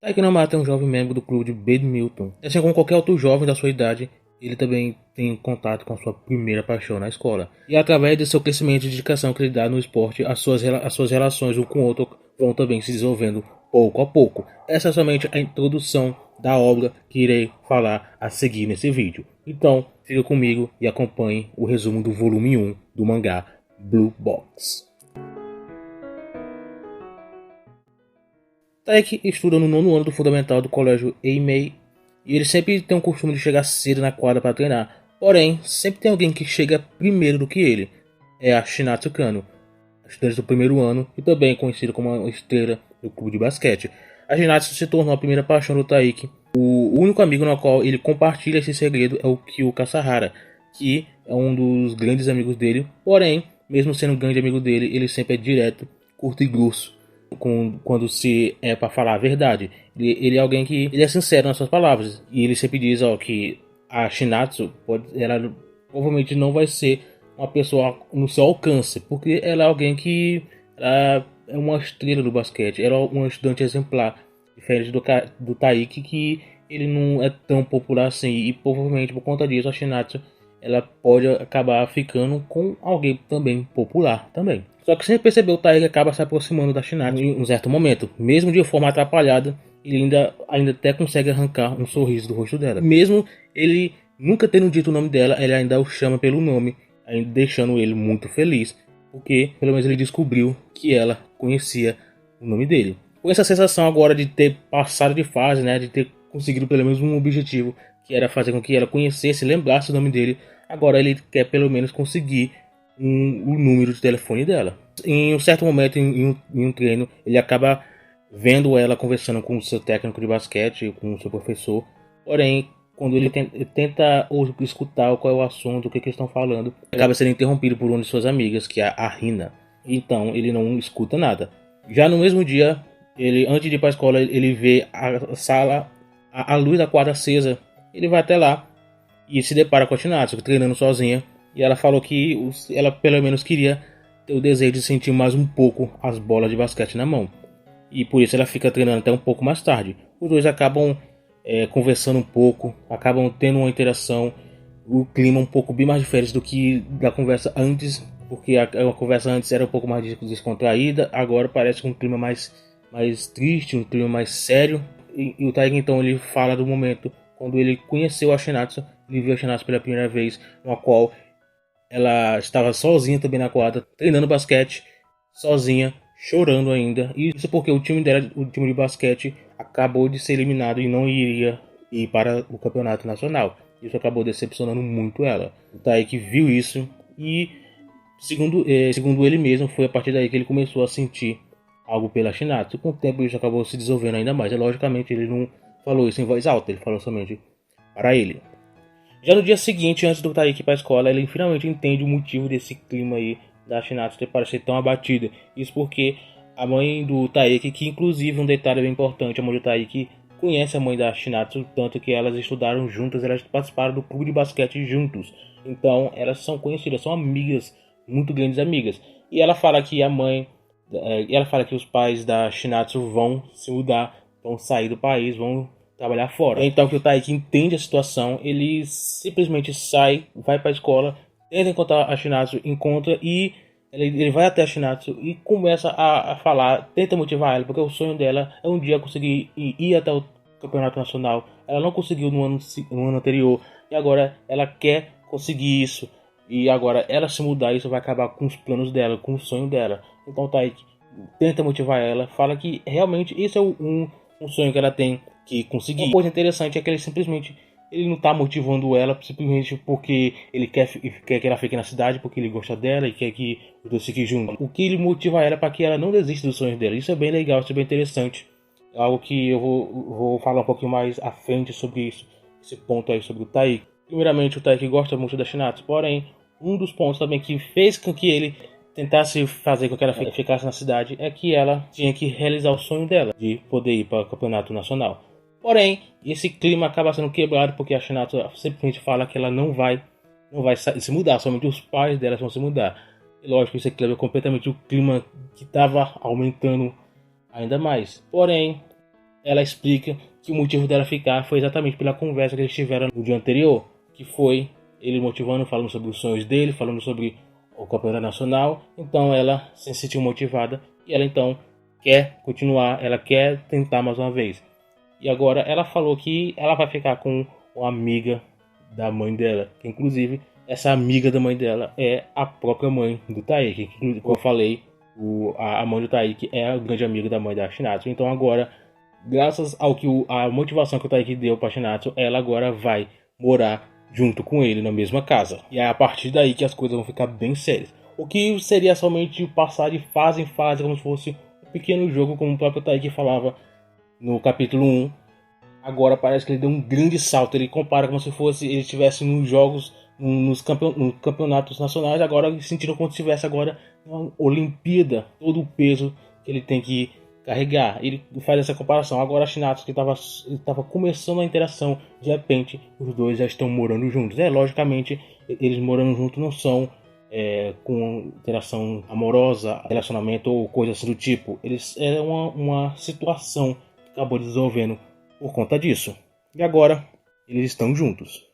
Taiki Namata é um jovem membro do clube de badminton. Assim como qualquer outro jovem da sua idade, ele também tem contato com a sua primeira paixão na escola. E através de seu crescimento e dedicação que ele dá no esporte, as suas relações um com o outro vão também se desenvolvendo pouco a pouco. Essa é somente a introdução da obra que irei falar a seguir nesse vídeo. Então, fica comigo e acompanhe o resumo do volume 1 do mangá Blue Box. Taiki estuda no 9º ano do fundamental do colégio Eimei e ele sempre tem o costume de chegar cedo na quadra para treinar. Porém, sempre tem alguém que chega primeiro do que ele. É a Shinatsu Kano, estudante do primeiro ano e também conhecida como uma estrela do clube de basquete. A Shinatsu se tornou a primeira paixão do Taiki. O único amigo no qual ele compartilha esse segredo é o Kyu Kasahara, que é um dos grandes amigos dele. Porém, mesmo sendo um grande amigo dele, ele sempre é direto, curto e grosso quando se é para falar a verdade. Ele é alguém que ele é sincero nas suas palavras. E ele sempre diz que a Shinatsu ela provavelmente não vai ser uma pessoa no seu alcance, porque ela é alguém que ela é uma estrela do basquete. Ela é uma estudante exemplar, diferente do Taiki, que ele não é tão popular assim. E provavelmente por conta disso a Shinatsu ela pode acabar ficando com alguém também popular também. Só que sem perceber, o Taiki acaba se aproximando da Shinatsu em um certo momento. Mesmo de forma atrapalhada, ele ainda até consegue arrancar um sorriso do rosto dela. Mesmo ele nunca tendo dito o nome dela, ele ainda o chama pelo nome, deixando ele muito feliz. Porque pelo menos ele descobriu que ela conhecia o nome dele. Com essa sensação agora de ter passado de fase, né, de ter conseguido pelo menos um objetivo, que era fazer com que ela conhecesse, lembrasse o nome dele, agora ele quer pelo menos conseguir o número de telefone dela. Em um certo momento, em um treino, ele acaba vendo ela conversando com o seu técnico de basquete, com o seu professor. Porém, quando ele tenta escutar qual é o assunto, o que eles estão falando, acaba sendo interrompido por uma de suas amigas, que é a Rina. Então, ele não escuta nada. Já no mesmo dia, antes de ir para a escola, ele vê a sala, a luz da quadra acesa. Ele vai até lá e se depara com a Shinatsu treinando sozinha. E ela falou que ela pelo menos queria ter o desejo de sentir mais um pouco as bolas de basquete na mão. E por isso ela fica treinando até um pouco mais tarde. Os dois acabam conversando um pouco, acabam tendo uma interação, o clima um pouco bem mais diferente do que da conversa antes. Porque a conversa antes era um pouco mais descontraída, agora parece um clima mais triste, um clima mais sério. E o Taiki então ele fala do momento quando ele conheceu a Shinatsu, ele viu a Shinatsu pela primeira vez, na qual ela estava sozinha também na quadra, treinando basquete, sozinha, chorando ainda. E isso porque o time dela, o time de basquete, acabou de ser eliminado e não iria ir para o campeonato nacional. Isso acabou decepcionando muito ela. O Taiki viu isso e, segundo ele mesmo, foi a partir daí que ele começou a sentir algo pela Shinatsu. Com o tempo isso acabou se desenvolvendo ainda mais. E logicamente ele não falou isso em voz alta, ele falou somente para ele. Já no dia seguinte, antes do Taiki ir para a escola, ele finalmente entende o motivo desse clima aí da Shinatsu ter parecido tão abatida. Isso porque a mãe do Taiki, que inclusive um detalhe bem importante, a mãe do Taiki conhece a mãe da Shinatsu, tanto que elas estudaram juntas, elas participaram do clube de basquete juntos. Então elas são conhecidas, são amigas, muito grandes amigas. E ela fala que os pais da Shinatsu vão se mudar, vão sair do país, vão trabalhar fora. Então que o Taiki entende a situação, ele simplesmente sai, vai para a escola, tenta encontrar a Shinatsu, encontra e ele vai até a Shinatsu e começa a falar, tenta motivar ela, porque o sonho dela é um dia conseguir ir até o campeonato nacional. Ela não conseguiu no ano anterior e agora ela quer conseguir isso. E agora ela se mudar, isso vai acabar com os planos dela, com o sonho dela. Então o Taiki tenta motivar ela, fala que realmente esse é um sonho que ela tem que conseguir. Uma coisa interessante é que ele não está motivando ela simplesmente porque ele quer que ela fique na cidade, porque ele gosta dela e quer que os dois fiquem juntos. O que ele motiva ela para que ela não desista dos sonhos dela. Isso é bem legal, isso é bem interessante. É algo que eu vou falar um pouquinho mais à frente sobre isso, esse ponto aí sobre o Taiki. Primeiramente, o Taiki gosta muito da Shinatsu, porém, um dos pontos também que fez com que ele tentasse fazer com que ela ficasse na cidade é que ela tinha que realizar o sonho dela, de poder ir para o campeonato nacional. Porém, esse clima acaba sendo quebrado porque a Shinatsu simplesmente fala que ela não vai se mudar, somente os pais dela vão se mudar. E lógico, isso quebra completamente o clima que estava aumentando ainda mais. Porém, ela explica que o motivo dela ficar foi exatamente pela conversa que eles tiveram no dia anterior, que foi ele motivando, falando sobre os sonhos dele, falando sobre o campeonato nacional. Então ela se sentiu motivada e ela então quer continuar, ela quer tentar mais uma vez. E agora ela falou que ela vai ficar com uma amiga da mãe dela, que inclusive essa amiga da mãe dela é a própria mãe do Taiki. Como eu falei, a mãe do Taiki é a grande amiga da mãe da Shinatsu. Então agora, graças ao que a motivação que o Taiki deu para Shinatsu, ela agora vai morar junto com ele na mesma casa. E é a partir daí que as coisas vão ficar bem sérias. O que seria somente passar de fase em fase, como se fosse um pequeno jogo, como o próprio Taiki falava no capítulo 1. Agora parece que ele deu um grande salto. Ele compara como se fosse ele estivesse nos jogos, nos campeonatos nacionais. Agora sentindo como se estivesse agora uma Olimpíada. Todo o peso que ele tem que carregar. Ele faz essa comparação. Agora a Shinatsu que estava começando a interação. De repente os dois já estão morando juntos. Logicamente eles morando juntos não são com interação amorosa, relacionamento ou coisa assim do tipo. Eles é uma situação que acabou desenvolvendo por conta disso. E agora eles estão juntos.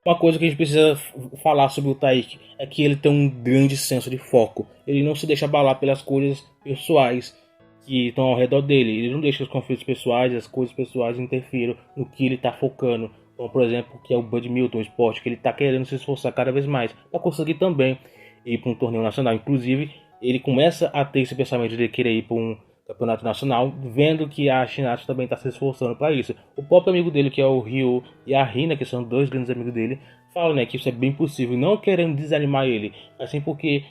Uma coisa que a gente precisa falar sobre o Taiki é que ele tem um grande senso de foco. Ele não se deixa abalar pelas coisas pessoais que estão ao redor dele. Ele não deixa os conflitos pessoais, as coisas pessoais interfiram no que ele está focando. Como por exemplo, que é o badminton, o esporte que ele está querendo se esforçar cada vez mais para conseguir também ir para um torneio nacional. Inclusive, ele começa a ter esse pensamento de querer ir para um campeonato nacional, vendo que a Shinatsu também está se esforçando para isso. O próprio amigo dele, que é o Ryu, e a Hina, que são dois grandes amigos dele, falam, né, que isso é bem possível, não querendo desanimar ele, assim porque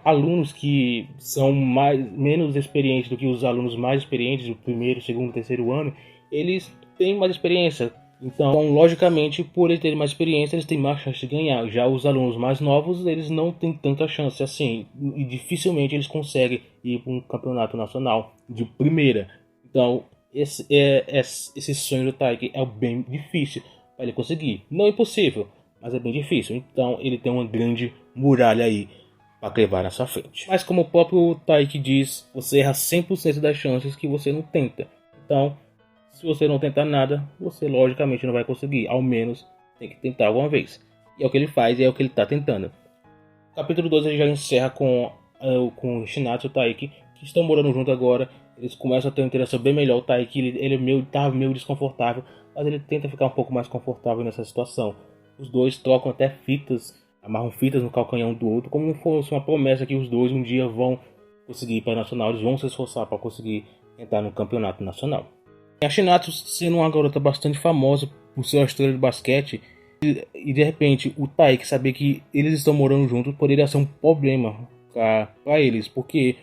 alunos que são menos experientes do que os alunos mais experientes, do primeiro, segundo, terceiro ano, eles têm mais experiência. Então, logicamente, por eles terem mais experiência, eles têm mais chance de ganhar. Já os alunos mais novos, eles não têm tanta chance assim. E dificilmente eles conseguem ir para um campeonato nacional de primeira. Então, esse sonho do Taiki é bem difícil para ele conseguir. Não é impossível, mas é bem difícil. Então, ele tem uma grande muralha aí para levar na sua frente. Mas como o próprio Taiki diz, você erra 100% das chances que você não tenta. Então, se você não tentar nada, você logicamente não vai conseguir. Ao menos tem que tentar alguma vez. E é o que ele faz e é o que ele está tentando. Capítulo 12 ele já encerra com Shinatsu e o Taiki, que estão morando junto agora. Eles começam a ter uma interação bem melhor. O Taiki ele estava meio desconfortável, mas ele tenta ficar um pouco mais confortável nessa situação. Os dois trocam até fitas, amarram fitas no calcanhar um do outro, como se fosse uma promessa que os dois um dia vão conseguir ir para a nacional. Eles vão se esforçar para conseguir entrar no campeonato nacional. A Shinatsu sendo uma garota bastante famosa por ser uma estrela de basquete, e de repente o Taiki saber que eles estão morando juntos poderia ser um problema para eles, porque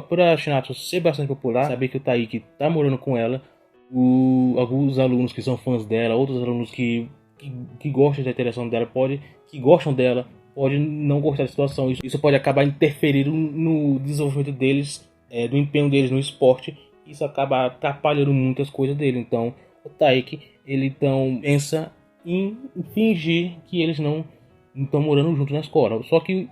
por a Shinatsu ser bastante popular, saber que o Taiki está morando com ela, alguns alunos que são fãs dela, outros alunos que gostam da interação dela, que gostam dela, pode não gostar da situação. Isso pode acabar interferindo no desenvolvimento deles, do empenho deles no esporte. Isso acaba atrapalhando muitas coisas dele. Então o Taiki ele então pensa em fingir que eles não estão morando juntos na escola. Só que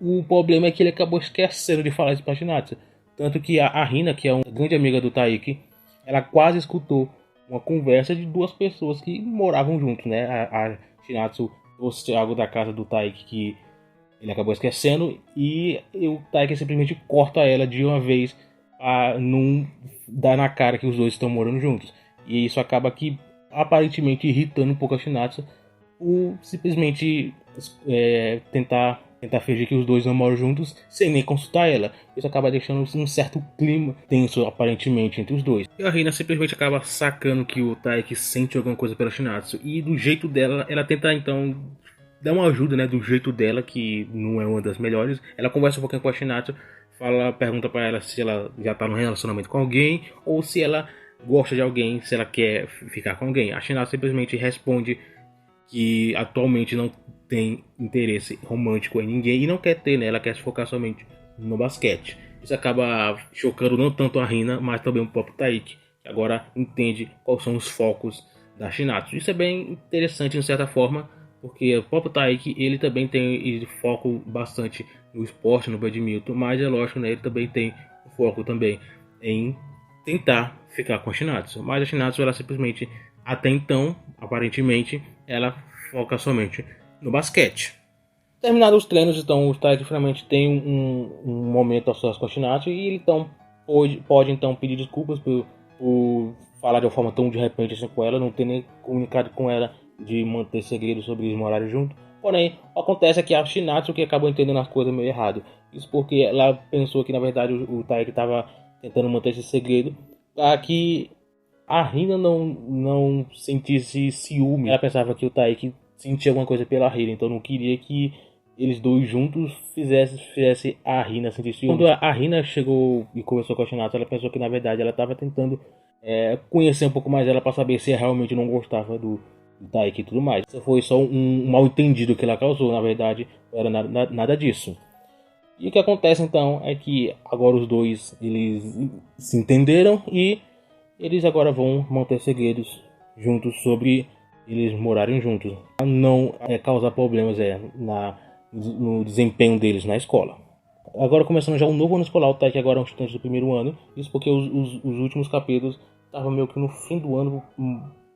o problema é que ele acabou esquecendo de falar isso pra Shinatsu. Tanto que a Hina, que é uma grande amiga do Taiki, ela quase escutou uma conversa de duas pessoas que moravam juntos, né? A Shinatsu trouxe algo da casa do Taiki que ele acabou esquecendo, e o Taiki simplesmente corta ela de uma vez a não dar na cara que os dois estão morando juntos. E isso acaba que aparentemente irritando um pouco a Shinatsu, por simplesmente tentar fingir que os dois não moram juntos sem nem consultar ela. Isso acaba deixando um certo clima tenso aparentemente entre os dois. E a Rina simplesmente acaba sacando que o Taiki sente alguma coisa pela Shinatsu, e do jeito dela ela tenta então dar uma ajuda, né, do jeito dela, que não é uma das melhores. Ela conversa um pouquinho com a Shinatsu, pergunta pra ela se ela já tá num relacionamento com alguém, ou se ela gosta de alguém, se ela quer ficar com alguém. A Shinatsu simplesmente responde que atualmente não tem interesse romântico em ninguém e não quer ter, né? Ela quer se focar somente no basquete. Isso acaba chocando não tanto a Hina, mas também o próprio Taiki, que agora entende quais são os focos da Shinatsu. Isso é bem interessante de certa forma, porque o próprio Taiki ele também tem foco bastante no esporte, no badminton, mas é lógico, né, ele também tem foco também em tentar ficar com a Shinatsu. Mas a Shinatsu, ela simplesmente, até então, aparentemente, ela foca somente no basquete. Terminados os treinos, então o Taiki finalmente tem um momento a sós com a Shinatsu e ele então pode então pedir desculpas por falar de uma forma tão de repente assim com ela, não ter nem comunicado com ela de manter segredo sobre eles morarem junto. Porém, acontece que a Shinatsu que acabou entendendo as coisas meio errado. Isso porque ela pensou que na verdade o Taiki estava tentando manter esse segredo para que a Hina não sentisse ciúme. Ela pensava que o Taiki sentia alguma coisa pela Hina, então não queria que eles dois juntos fizesse a Hina sentir ciúme. Quando a Hina chegou e conversou com a Shinatsu, ela pensou que na verdade ela estava tentando conhecer um pouco mais ela para saber se ela realmente não gostava do Taiki e tudo mais. Isso foi só um mal entendido que ela causou, na verdade não era nada disso. E o que acontece então é que agora os dois eles se entenderam e eles agora vão manter segredos juntos sobre eles morarem juntos. Não causar problemas no desempenho deles na escola. Agora começando já um novo ano escolar, o Taiki agora é um estudante do primeiro ano. Isso porque os últimos capítulos estavam meio que no fim do ano,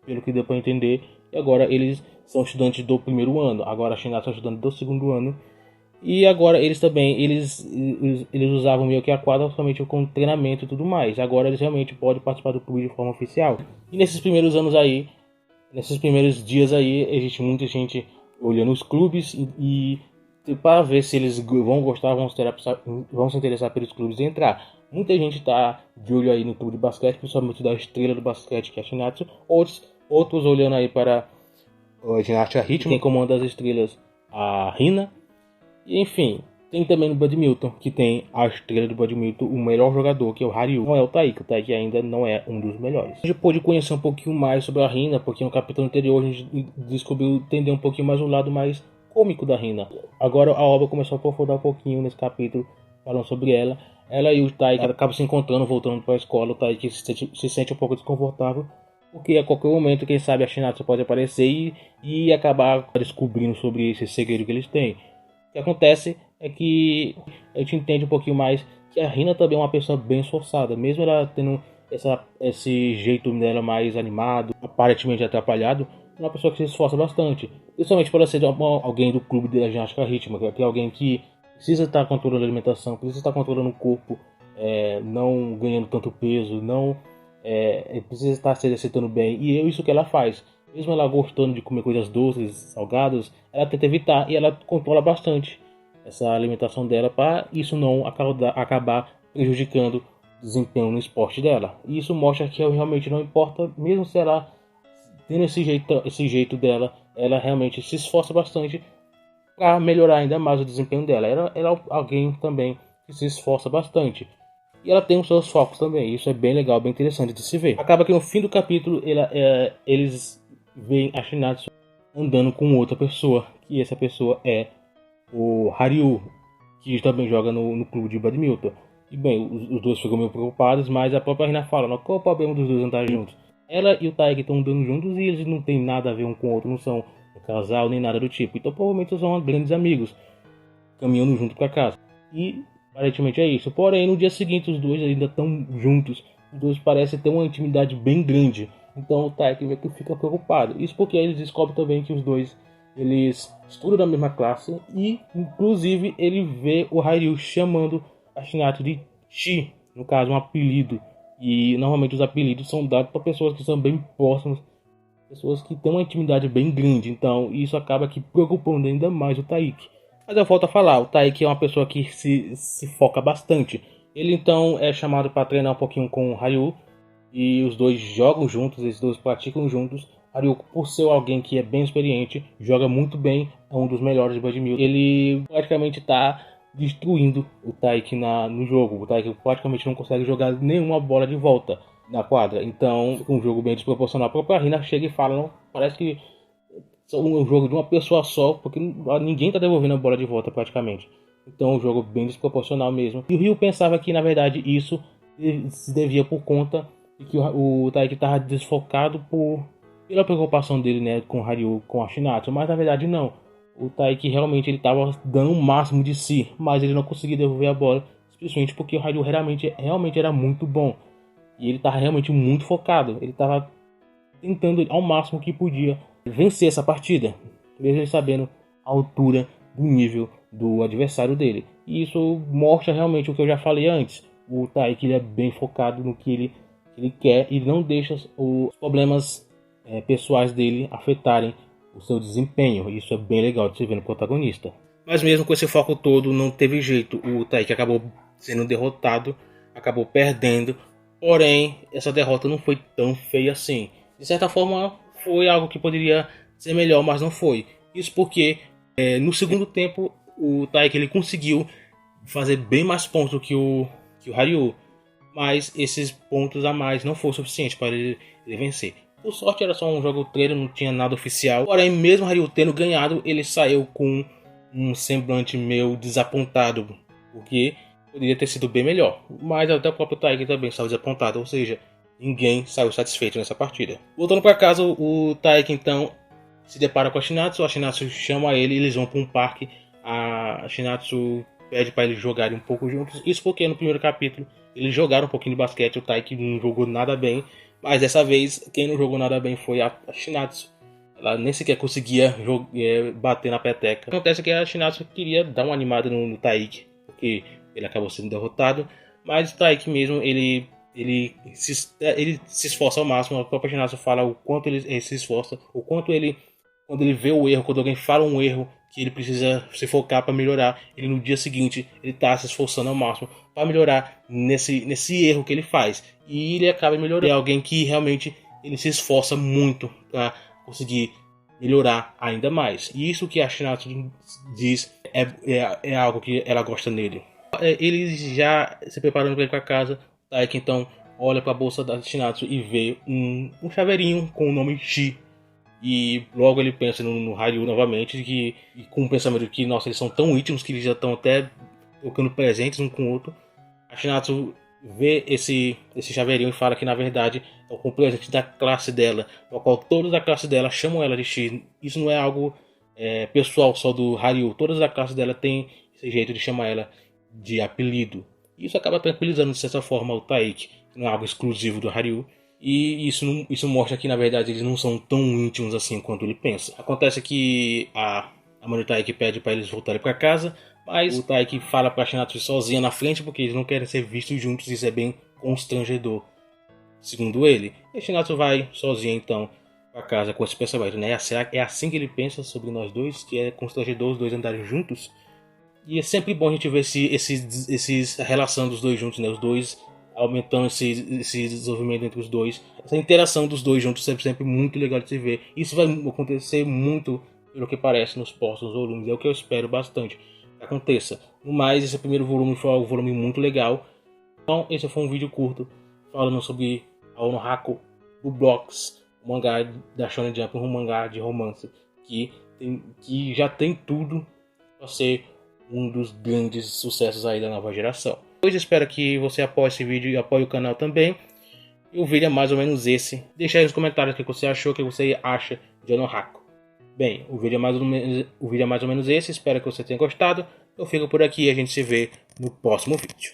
pelo que deu para entender. E agora eles são estudantes do primeiro ano. Agora a Shinatsu é estudante do segundo ano. E agora eles também, eles usavam meio que a quadra somente com treinamento e tudo mais. Agora eles realmente podem participar do clube de forma oficial. E nesses primeiros anos aí, nesses primeiros dias aí, existe muita gente olhando os clubes e para ver se eles vão gostar, vão se interessar pelos clubes e entrar. Muita gente está de olho aí no clube de basquete, principalmente da estrela do basquete, que é a Shinatsu. Outros olhando aí para a ginástica ritmo, quem comanda as estrelas, a Hina. E enfim, tem também no badminton, que tem a estrela do badminton, o melhor jogador, que é o Haryu. Não é o Taiki ainda não é um dos melhores. A gente pôde conhecer um pouquinho mais sobre a Hina, porque no capítulo anterior a gente descobriu entender um pouquinho mais o lado mais cômico da Hina. Agora a obra começou a aprofundar um pouquinho nesse capítulo, falando sobre ela. Ela e o Taiki acabam se encontrando, voltando para a escola. O Taiki se sente um pouco desconfortável, porque a qualquer momento, quem sabe, a Shinatsu pode aparecer e acabar descobrindo sobre esse segredo que eles têm. O que acontece é que a gente entende um pouquinho mais que a Hina também é uma pessoa bem esforçada, mesmo ela tendo esse jeito dela mais animado, aparentemente atrapalhado, é uma pessoa que se esforça bastante, principalmente por ela ser alguém do clube da ginástica rítmica, que é alguém que precisa estar controlando a alimentação, precisa estar controlando o corpo, não ganhando tanto peso, não precisa estar se exercitando bem, e é isso que ela faz. Mesmo ela gostando de comer coisas doces, salgadas, ela tenta evitar e ela controla bastante essa alimentação dela para isso não acabar prejudicando o desempenho no esporte dela. E isso mostra que realmente não importa, mesmo se ela tendo esse jeito dela, ela realmente se esforça bastante para melhorar ainda mais o desempenho dela. Ela é alguém também que se esforça bastante. E ela tem os seus focos também. Isso é bem legal, bem interessante de se ver. Acaba que no fim do capítulo eles veem a Shinatsu andando com outra pessoa. E essa pessoa é o Haryu, que também joga no clube de badminton. E bem, os dois ficam meio preocupados, mas a própria Hina fala, qual é o problema dos dois andarem juntos? Ela e o Taiki estão andando juntos e eles não têm nada a ver um com o outro, não são um casal nem nada do tipo. Então provavelmente são grandes amigos, caminhando junto para casa. E aparentemente é isso. Porém, no dia seguinte os dois ainda estão juntos. Os dois parecem ter uma intimidade bem grande. Então o Taiki vê que fica preocupado. Isso porque eles descobrem também que os dois eles estudam na mesma classe e, inclusive, ele vê o Haryu chamando a Shinatsu de Chi, no caso, um apelido. E normalmente os apelidos são dados para pessoas que são bem próximas, pessoas que têm uma intimidade bem grande. Então isso acaba que preocupando ainda mais o Taiki. Mas eu volto a falar, o Taiki é uma pessoa que se foca bastante. Ele então é chamado para treinar um pouquinho com o Haryu e os dois jogam juntos, eles dois praticam juntos. Haryu, por ser alguém que é bem experiente, joga muito bem, é um dos melhores de badminton. Ele praticamente está destruindo o Taiki no jogo. O Taiki praticamente não consegue jogar nenhuma bola de volta na quadra. Então fica um jogo bem desproporcional. A própria Hina chega e fala, não, parece que é um jogo de uma pessoa só, porque ninguém está devolvendo a bola de volta praticamente. Então é um jogo bem desproporcional mesmo. E o Ryu pensava que na verdade isso se devia por conta de que o Taiki estava desfocado pela preocupação dele, né, com o Haryu, com a Shinatsu, mas na verdade não. O Taiki realmente ele estava dando o máximo de si, mas ele não conseguia devolver a bola, simplesmente porque o Haryu realmente era muito bom. E ele tava realmente muito focado. Ele tava tentando ao máximo que podia vencer essa partida, mesmo ele sabendo a altura do nível do adversário dele. E isso mostra realmente o que eu já falei antes. O Taiki, ele é bem focado no que ele quer e não deixa os problemas pessoais dele afetarem o seu desempenho. Isso é bem legal de se ver no protagonista. Mas mesmo com esse foco todo, não teve jeito. O Taiki acabou sendo derrotado, acabou perdendo. Porém, essa derrota não foi tão feia assim. De certa forma, foi algo que poderia ser melhor, mas não foi. Isso porque no segundo tempo o Taiki ele conseguiu fazer bem mais pontos que o Ryu. Mas esses pontos a mais não foram suficientes para ele vencer. Por sorte era só um jogo treino, não tinha nada oficial. Porém, mesmo o Ryu tendo ganhado, ele saiu com um semblante meio desapontado. Porque poderia ter sido bem melhor. Mas até o próprio Taiki também saiu desapontado. Ou seja, ninguém saiu satisfeito nessa partida. Voltando para casa, o Taiki então se depara com a Shinatsu chama ele e eles vão para um parque. A Shinatsu pede para eles jogarem um pouco juntos. Isso porque no primeiro capítulo eles jogaram um pouquinho de basquete. O Taiki não jogou nada bem. Mas dessa vez quem não jogou nada bem foi a Shinatsu. Ela nem sequer conseguia bater na peteca. Acontece que a Shinatsu queria dar uma animada no Taiki, porque ele acabou sendo derrotado. Mas o Taiki mesmo, ele se esforça ao máximo. A própria Shinatsu fala o quanto ele se esforça, o quanto ele, quando ele vê o erro, quando alguém fala um erro que ele precisa se focar para melhorar, ele no dia seguinte ele está se esforçando ao máximo para melhorar nesse erro que ele faz. E ele acaba melhorando. É alguém que realmente ele se esforça muito para conseguir melhorar ainda mais. E isso que a Shinatsu diz é algo que ela gosta nele. Ele já se preparando para ir para casa. Taiki então olha para a bolsa da Shinatsu e vê um chaveirinho com o nome Shi. E logo ele pensa no Ryu novamente, e com o pensamento de que, nossa, eles são tão íntimos que eles já estão até trocando presentes um com o outro. A Shinatsu vê esse chaveirinho e fala que na verdade é o presente da classe dela, no qual todos da classe dela chamam ela de Shi. Isso não é algo pessoal só do Ryu, todas da classe dela têm esse jeito de chamar ela de apelido. Isso acaba tranquilizando de certa forma o Taiki, que não é algo exclusivo do Ryu. E isso mostra que na verdade eles não são tão íntimos assim quanto ele pensa. Acontece que a mãe do Taiki pede para eles voltarem para casa, mas o Taiki fala para a Shinatsu sozinha na frente porque eles não querem ser vistos juntos. Isso é bem constrangedor, segundo ele. E a Shinatsu vai sozinha então para casa com esse pensamento, né? É assim que ele pensa sobre nós dois, que é constrangedor os dois andarem juntos. E é sempre bom a gente ver a relação dos dois juntos, né? Os dois aumentando esse desenvolvimento entre os dois. Essa interação dos dois juntos é sempre muito legal de se ver. Isso vai acontecer muito, pelo que parece, nos próximos volumes. É o que eu espero bastante que aconteça. No mais, esse primeiro volume foi um volume muito legal. Então, esse foi um vídeo curto falando sobre a Onohako Blocks, o mangá da Shonen Jump, um mangá de romance que já tem tudo para ser um dos grandes sucessos aí da nova geração. Hoje espero que você apoie esse vídeo e apoie o canal também. E o vídeo é mais ou menos esse. Deixa aí nos comentários o que você achou, o que você acha de Onohako. Bem, o vídeo é mais ou menos esse. Espero que você tenha gostado. Eu fico por aqui e a gente se vê no próximo vídeo.